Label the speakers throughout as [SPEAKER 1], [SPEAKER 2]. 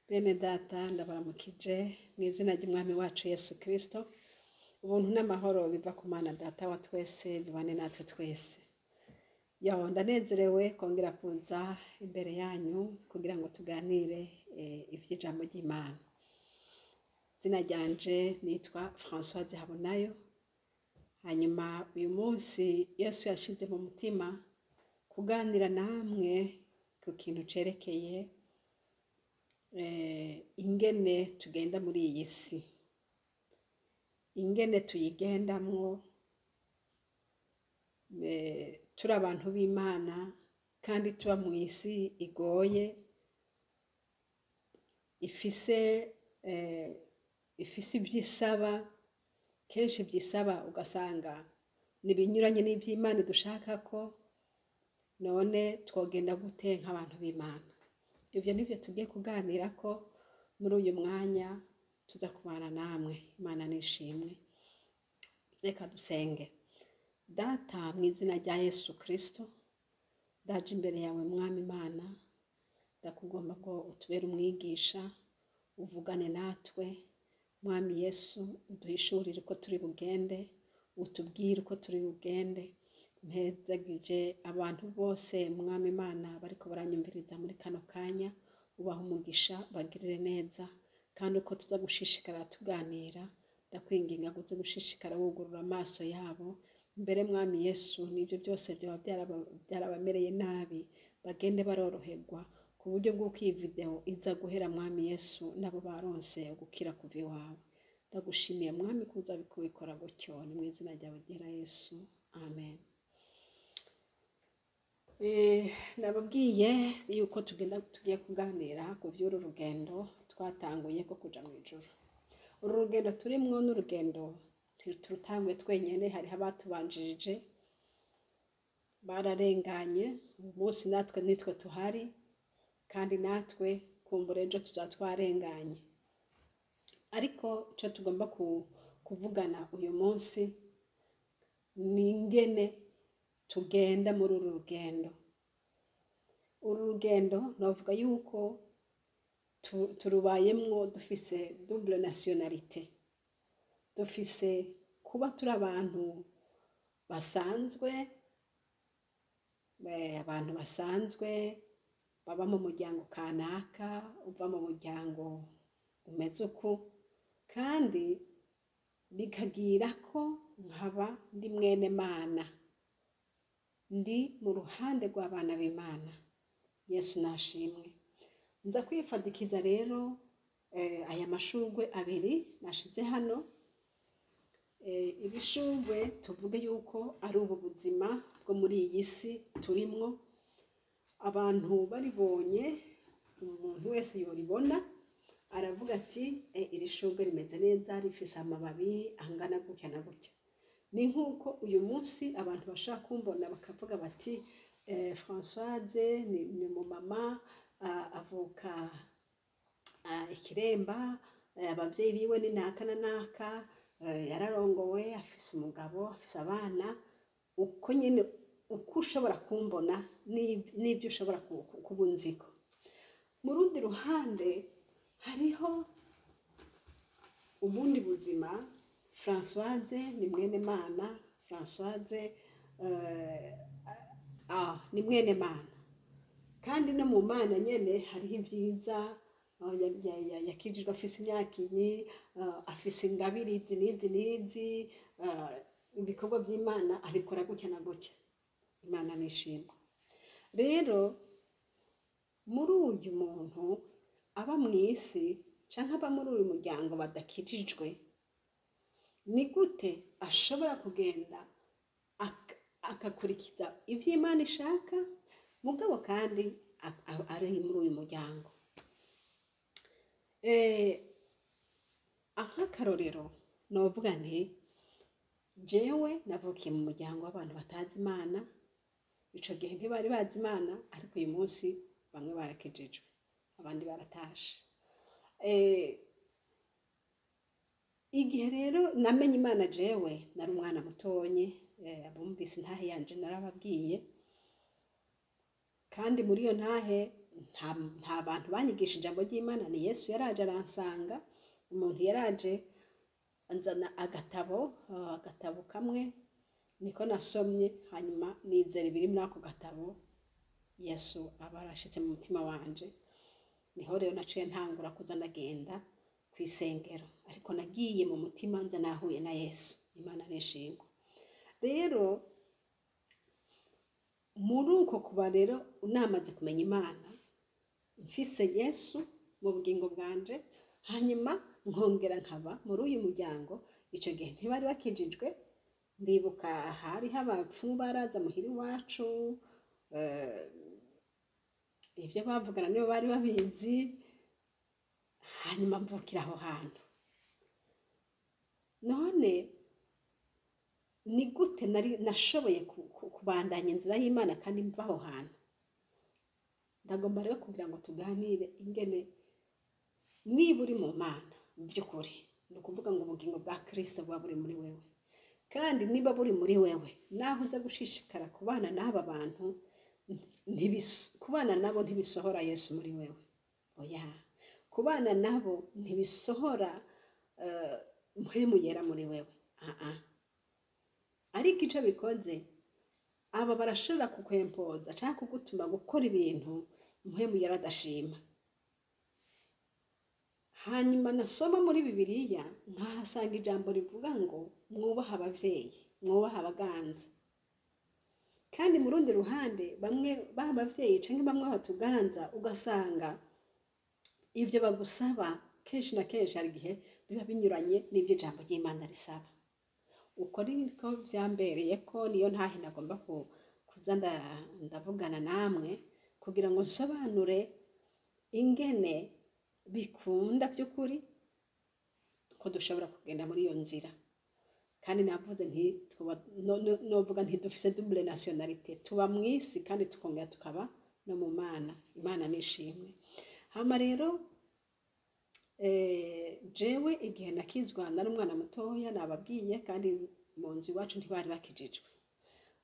[SPEAKER 1] Bene data ndabaramukije mu izina ry'umwami wacu Yesu Kristo. Ubuntu n'amahoro biva ku Mana data wa twese bibane natwe twese. Yaho ndanezerewe kongera kuza imbere yanyu kugira ngo tuganire ivy'ijambo ry'Imana. Izina ryanje nitwa Françoise Habonayo. Hanyuma uyu munsi Yesu yashize mu mutima kuganira namwe ku kintu cerekeye ingene tugenda muri iyi si, ingene tuyigendamwo turi abantu b'Imana kandi tuba mu isi igoye ifise ivyisaba, kenshi vyisaba ugasanga nibinyuranye n'ivy'Imana dushaka ko, none twogenda gute nk'abantu b'Imana. Ivyo nivyo tugiye kuganira ko muri uyu mwanya tuza kubana namwe. Imana nishimwe. Reka dusenge. Data mu izina rya Yesu Kristo, ndaje imbere yawe mwami Imana, ndakugomba ngo utubere umwigisha, uvugane natwe mwami Yesu, uduhishurire uko turi bugende, utubwire uko turi bugende. Mpezagije abantu bose mwami Imana bariko baranyumviriza muri kano kanya, ubaha umugisha, bagirire neza, kandi uko tuza gushishikara tuganira ndakwinginga guze gushishikara wugurura amaso yabo mbere mwami Yesu, nivyo byose byoba byarabamereye nabi bagende baroroherwa ku buryo bw'uko iyi video iza guhera mwami Yesu nabo baronse gukira kuva iwawe. Ndagushimiye mwami kuza bikubikora gutyo, ni mu izina ryawe ryera Yesu, amen. Nababwiye yuko tugiye kuganira ku vy'uru rugendo twatanguye ko kuja mu ijuru. Uru rugendo turimwo n'urugendo turutanguye twenyene, hariho abatubanjirije bararenganye, umunsi natwe nitwe tuhari, kandi natwe kumbura ejo tuzatwarenganye. Ariko ico tugomba kuvugana uyu munsi ni ingene tugenda muri uru rugendo. Uru rugendo navuga yuko turubayemwo dufise double nationalité, dufise kuba turi abantu basanzwe, abantu basanzwe baba mu muryango kanaka, uva mu muryango umeze uku, kandi bikagira ko nkaba ndi mwene Mana, ndi mu ruhande rw'abana b'Imana. Yesu nashimwe. Nza kwifadikiza rero aya mashurwe abiri nashize hano. Ibishurwe tuvuge yuko ari ubu buzima bwo muri iyi si turimwo. Abantu baribonye, umuntu wese yoribona aravuga ati iri shurwe rimeze neza, rifise amababi angana gutya na gutya. Ni nk'uko uyu munsi abantu bashaka kumbona bakavuga bati Françoise ni umumama avuka ikiremba, abavyeyi biwe ni naka na naka, yararongowe, afise umugabo, afise abana. Uko nyene uko ushobora kumbona n'ibyo ushobora kubunziko. Mu rundi ruhande hariho ubundi buzima. Françoise ni mwene Mana, Françoise ni mwene Mana, kandi no mu Mana nyene hariho ivyiza. Yakijijwe afise imyaka iyi, afise ingabire izi n'izi, ibikorwa by'Imana abikora gutya na gutya. Imana nishimwe. Rero muri uyu muntu aba mw'isi canke aba muri uyu muryango badakijijwe, ni gute ashobora kugenda akakurikiza ivy'Imana ishaka mugabo kandi ari muri uyu muryango? Akarorero novuga nti jewe navukiye mu muryango w'abantu batazi Imana. Ico gihe ntibari bazi Imana, ariko uyu munsi bamwe barakijijwe, abandi baratashe. Igihe rero namenye Imana jewe nari umwana mutonye, abumvise intahe yanje narababwiye, kandi muri iyo ntahe nta bantu banyigisha ijambo ry'Imana, ni Yesu yaraje aransanga. Umuntu yaraje anzana agatabo kamwe niko nasomye, hanyuma nizera ibiri muri ako gatabo. Yesu aba arashitse mu mutima wanje, niho rero naciye ntangura kuza ndagenda kw'isengero, ariko nagiye mu mutima nza nahuye na Yesu. Imana nishimwe. Rero muri uko kuba rero unamaze kumenya Imana, mfise Yesu mu bugingo bwanje, hanyuma nkongera nkaba muri uyu muryango. Ico gihe ntibari bakijijwe, ndibuka hari abapfumu baraza muhira iwacu, ivyo bavugana nibo bari babizi, hanyuma mvukira aho hantu. None ni gute nashoboye kubandanya inzira y'Imana kandi mva aho hantu? Ndagomba rero kugira ngo tuganire ingene niba uri mu Mana by'ukuri, ni ukuvuga ngo ubugingo bwa Kristo buba buri muri wewe, kandi niba buri muri wewe, naho uza gushishikara kubana n'aba bantu, kubana nabo ntibisohora Yesu muri wewe. Oya, kubana nabo ntibisohora mpwemu yera muri wewe. Ariko ico bikoze, aba barashobora kukwempoza cyangwa kugutuma gukora ibintu mpwemu yera adashima. Hanyuma nasoma muri Bibiliya nkahasanga ijambo rivuga ngo mwubaha abavyeyi, mwubaha abaganza. Kandi mu rundi ruhande, bamwe b'abavyeyi canke bamwe batuganza, ugasanga ivyo bagusaba kenshi na kenshi hari igihe biba binyuranye n'ivyo ijambo ry'Imana risaba. Uko niko vyambereye ko niyo ntahe nagomba kuza ndavugana namwe kugira ngo nsobanure ingene bikunda by'ukuri ko dushobora kugenda muri iyo nzira. Kandi navuze novuga dufise double nationalité, tuba mw'isi kandi tukongera tukaba no mu Mana. Imana nishimwe. Hama rero jewe igihe nakizwa nari umwana mutoya, nababwiye, kandi mu nzu iwacu ntibari bakijijwe.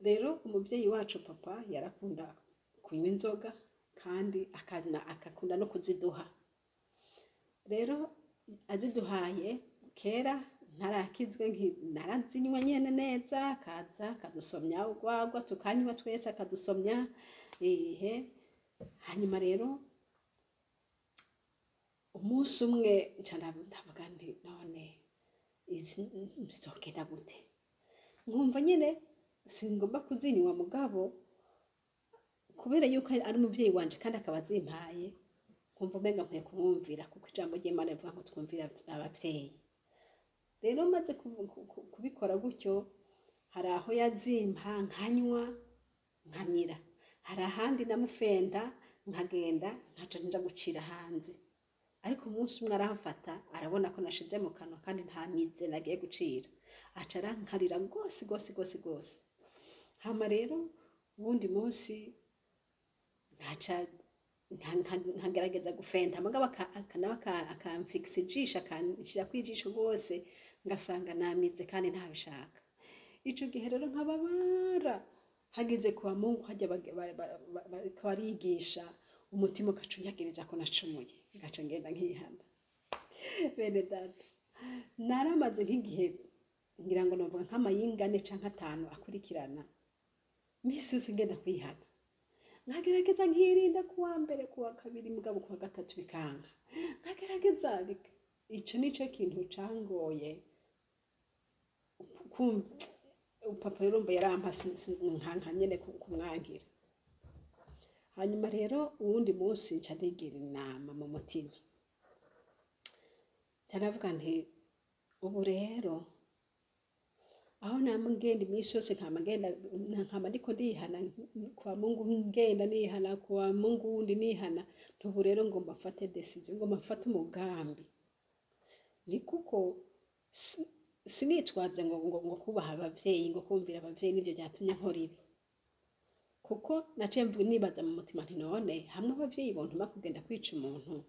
[SPEAKER 1] Rero umuvyeyi wacu papa yarakunda kunywa inzoga, kandi akakunda no kuziduha. Rero aziduhaye kera ntarakizwe, narazinywa nyene neza, akadusomya urwagwa tukanywa twese, akadusomya. Hanyuma rero umunsi umwe ndavuga nti none bizogenda gute? Nkumva nyene singomba kuzinywa, mugabo kubera yuko ari umuvyeyi wanje kandi akaba azimpaye, nkumva umenga nkwiye kumwumvira, kuko ijambo ry'Imana rivuga ngo twumvira abavyeyi. Rero maze kubikora gutyo, hari aho yazimpa nkanywa nkamira, hari ahandi namufenda nkagenda nkaca nja gucira hanze. Ariko umunsi umwe aramfata, arabona ko nashize mu kanwa kandi nta mize nagiye gucira, aca arankarira gose. Hama rero ubundi munsi nkagerageza gufenta, mugabo akamfixa ijisho, akanshira kwijisho rwose, ngasanga namize kandi ntabishaka. Ico gihe rero nkababara, hageze kuwa Mungu hajya barigisha, umutima ukacunyagiriza ko nacumuye, ngaca ngenda nkihana. Bene data, naramaze nk'igihe ngira ngo novuga nk'amayinga 4 canke 5 akurikirana, misi yose ngenda kwihana. Nkagerageza nkirinda kuwa mbere, kuwa kabiri, mugabo kuwa gatatu bikanga. Nkagerageza ico nico kintu cangoye. Papa yorumva yarampasi nkanka nyene kumwankira. Hanyuma rero uwundi munsi nca ndigira inama mu mutima, cyaravuga nti ubu rero aho namugenda imisi yose nkama ndiko ndihana, kwa Mungu ngenda nihana, kwa Mungu wundi nihana, ntubu rero ngomba mfate decision, ngomba mfate umugambi. Ni kuko sinitwaze ngo kubaha abavyeyi, ngo kumvira abavyeyi nivyo byatumye nkora ibi. Kuko naciye nibaza mu mutima nti none hamwe abavyeyi bontuma kugenda kwica umuntu,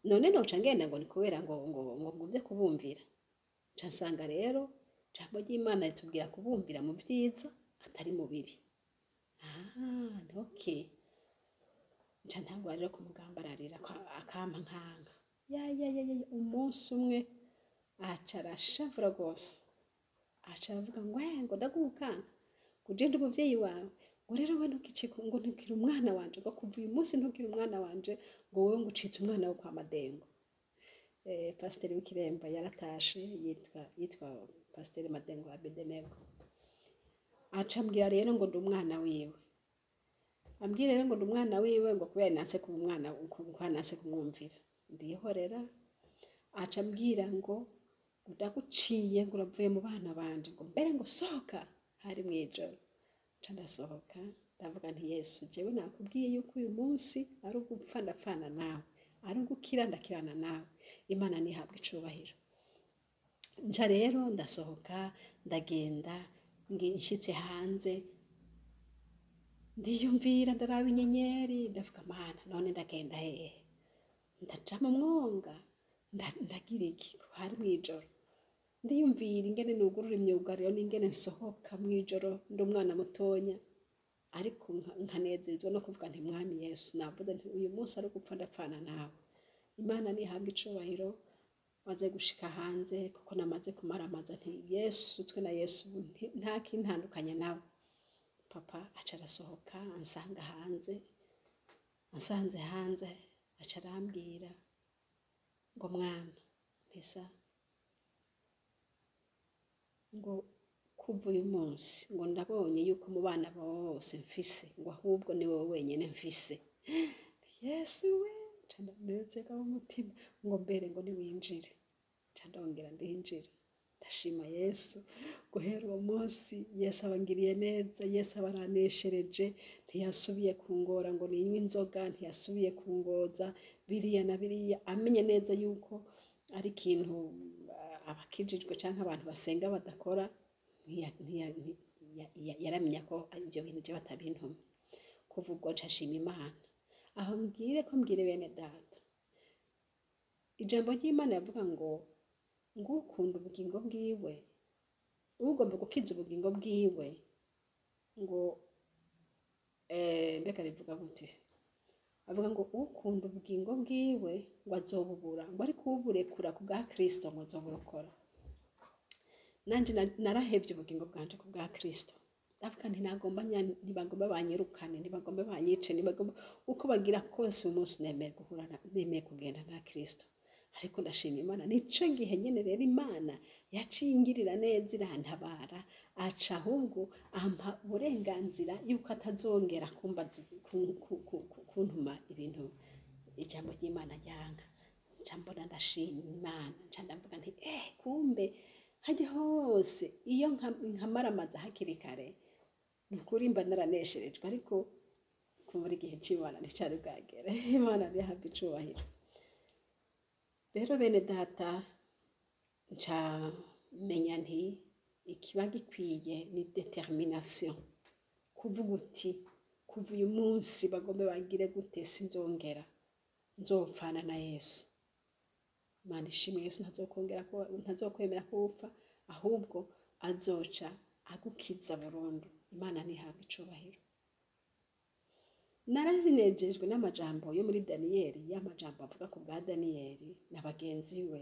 [SPEAKER 1] none noca ngenda ngo ni kubera ngo ngumye kubumvira. Nsanga rero ijambo ry'Imana ritubwira kubumvira mu byiza atari mu bibi. Okay. nca ntangwa rero kumugambararira akampa nkanga ya umunsi umwe aca arashavura rwose aca aravuga ngo ndagukanga ngo uje ndi umuvyeyi wawe ngo rero we ngo ntukiri umwana wanje ngo kuva uyu munsi ntukiri umwana wanje ngo wewe ngo ucitse umwana wo kwa Madengo. Pasiteri w'Ikiremba yaratashe yitwa Pasiteri Madengo Abedenego. Aca ambwira rero ngo ndi umwana wiwe. Ambwira rero ngo ndi umwana wiwe ngo kubera nanse kuba umwana uko nanse kumwumvira. Ndihorera. Aca ambwira ngo ndaguciye ngo uravuye mu bana banje ngo mbere ngo sohoka hari mwijoro. Aca ndasohoka ndavuga nti Yesu jewe nakubwiye yuko uyu munsi ari ugupfa ndapfana nawe. Ari ugukira ndakirana nawe. Imana nihabwe icubahiro. Nca rero ndasohoka ndagenda nshitse hanze ndiyumvira ndaraba inyenyeri ndavuga Mana none ndagenda hehe ndaja mu mwonga ndagira iki hari mwijoro ndiyumvira ingene nugurura imyugariro n'ingene nsohoka mwijoro ndi umwana mutonya ariko nkanezezwa no kuvuga nti Mwami Yesu navuze nti uyu munsi ari gupfa ndapfana nawe. Imana nihabwe icubahiro. Maze gushika hanze kuko namaze kumaramaza nti Yesu twe na Yesu nta kintandukanye nawe. Papa aca arasohoka ansanga hanze ansanze hanze aca arambwira ngo mwana ntisa ngo kuva uyu munsi ngo ndabonye yuko mu bana bose mfise ngo ahubwo ni wowe wenyene mfise. Yesu we ndamezeka mu mutima ngo mbere ngo niwinjire. Ndongera ndinjira ndashima Yesu guhera uwo munsi Yesu abangiriye neza. Yesu abaraneshereje ntiyasubiye kungora ngo ninywe inzoga ntiyasubiye kungoza biriya na biriya amenye neza yuko ari ikintu abakijijwe canke abantu basenga badakora yaramenya ko ibyo bintu je batabintumye. Kuva ubwo nshashima Imana. Aho mbwire bene data ijambo ry'Imana yavuga ngo ukunda ubugingo bwiwe ugomba gukiza ubugingo bwiwe ngo mbega rivuga gute avuga ngo ukunda ubugingo bwiwe ngo azobubura ngo ariko uburekura ku bwa Kristo ngo azoburokora. Nanje narahevye ubugingo bwanje ku bwa Kristo ndavuga nti ntibagomba banyirukane ntibagomba banyice ntibagomba uko bagira kose umunsi nemeye kugenda na Kristo. Ariko ndashima Imana nico gihe nyene rero Imana yacingirira neza irantabara aca ahubwo ampa uburenganzira yuko atazongera kumbaza kuntuma ibintu ijambo ry'Imana ryanga. Nca mbona ndashima Imana nca ndavuga nti kumbe hajya hose iyo nkamaramaza hakiri kare nukuri mba naranesherejwe ariko kumuri igihe c'Imana nticari bwagere. Imana nihabwe icubahiro. Rero bene data nca menya nti ikiba gikwiye ni determination kuvuga uti kuva uyu munsi bagombe bagire gute sinzongera nzopfana na Yesu. Imana ishimwe Yesu ntazokwemera ko upfa ahubwo azoca agukiza burundu. Imana nihabwe icubahiro. Narazinejejwe n'amajambo yo muri Daniyeli y'amajambo avuga ku bwa Daniyeli na bagenzi we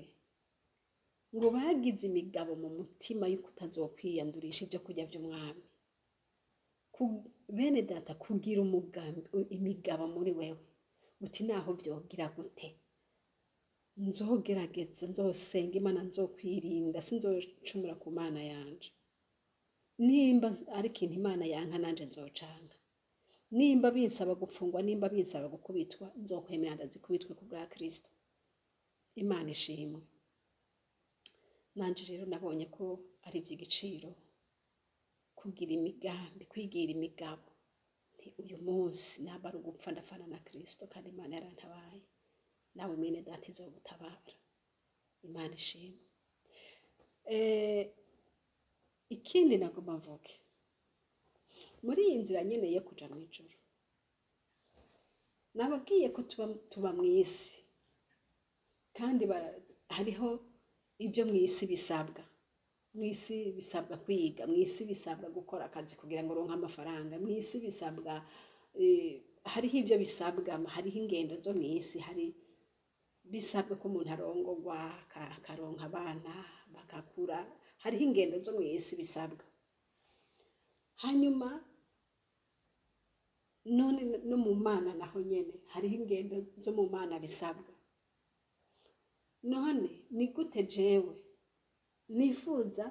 [SPEAKER 1] ngo bagize imigabo mu mutima yuko utazokwiyandurisha ibyo kurya by'umwami. Bene data kugira imigabo muri wewe uti naho byogira gute nzogerageza nzosenga Imana nzokwirinda sinzocumura ku Mana yanje. Nimba ari ikintu Imana yanka nanje nzocanga. Nimba binsaba gupfungwa nimba binsaba gukubitwa nzokwemera ndazikubitwe ku bwa Kristo. Imana ishimwe. Nanje rero nabonye ko ari iby'igiciro kugira imigambi kwigira imigabo nti uyu munsi naba ari ugupfa ndafana na Kristo kandi Imana yarantabaye. Nawe mwene data izogutabara. Imana ishimwe. Ikindi nagomba mvuge muri iyi nzira nyene yo kuja mu ijuru nababwiye ko tuba mu isi kandi hariho ibyo mu isi bisabwa. Mu isi bisabwa kwiga, mu isi bisabwa gukora akazi kugira ngo uronke amafaranga, mu isi bisabwa hariho ibyo bisabwa, hariho ingendo zo mu isi, hari bisabwe ko umuntu arongorwa akaronka abana bakakura, hariho ingendo zo mu isi bisabwa. Hanyuma none no mu Mana naho nyene hariho ingendo zo mu Mana bisabwa. None ni gute jewe nifuza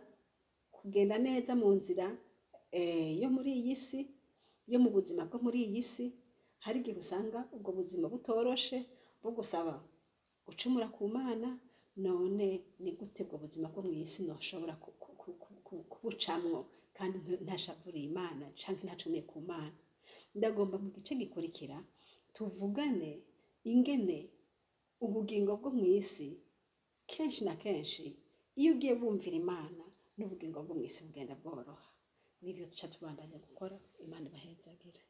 [SPEAKER 1] kugenda neza mu nzira yo muri iyi si, yo mu buzima bwo muri iyi si, hari igihe usanga ubwo buzima butoroshe bwo gusaba gucumura ku Mana. None ni gute ubwo buzima bwo mu isi noshobora kubucamwo kandi ntashavuriye Imana canke ntacumuye ku Mana? Ndagomba mu gice gikurikira tuvugane ingene ubugingo bwo mu isi kenshi na kenshi iyo ugiye bumvira Imana n'ubugingo bwo mu isi bugenda bworoha. Nivyo tuca tubandanya gukora. Imana ibahezagire.